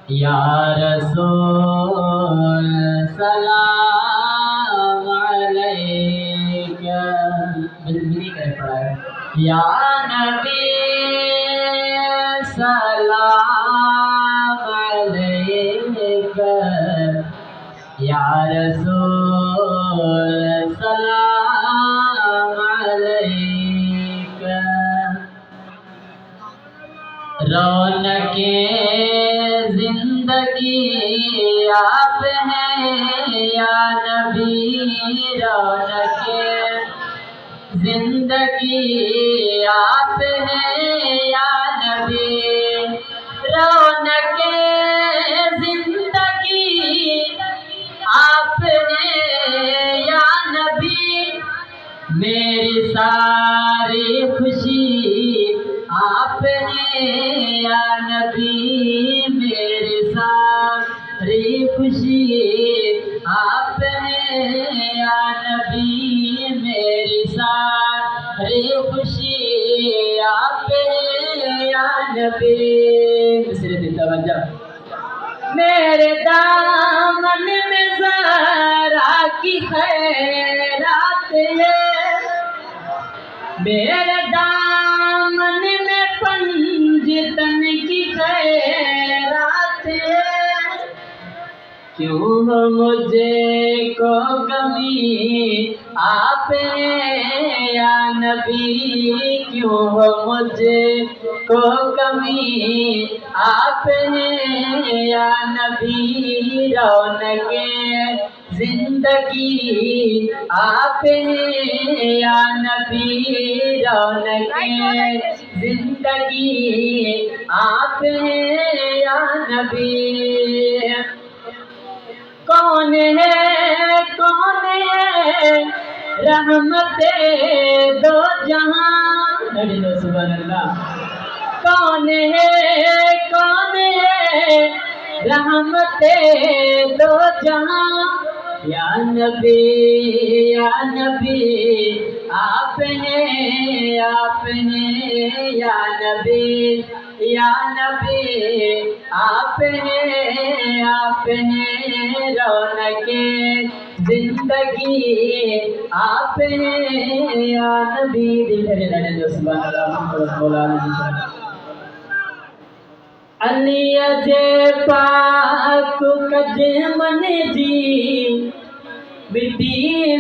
یا رسول سلام علیکہ، بلندی کرے پڑا ہے، یا نبی سلام علیکہ، یا رسول سلام علیکہ۔ رونق زندگی آپ ہیں یا نبی، رونق زندگی آپ ہیں یا نبی، رونق زندگی آپ ہیں یا نبی، میری ساری خوشی آپ ہیں یا نبی، میری ساری خوشی آپ ہیں یا نبی، میری ساری خوشی آپ ہیں یا نبی۔ مصرِ توجہ، میرے دامن میں ذرا کی خیرات ہے، میرے دامن میں پنجتن کی خیرات ہے، کیوں ہو مجھے کو کمی آپ ہیں یا نبی، کیوں ہو مجھے کو کمی آپ ہیں یا نبی، رونق زندگی آپ ہیں یا نبی، رونق زندگی آپ ہیں یا نبی۔ کون ہے رحمت دو جہاں، سبحان اللہ، کون ہے رحمت دو جہاں، یا نبی آپ ہیں یا نبی، یا نبی آپ ہیں، رونق زندگی آپ ہیں یا نبی۔ دل بھرے لانے دو، سبحان اللہ، محمد رسول اللہ۔ علی اجے پاک کج من جی مٹی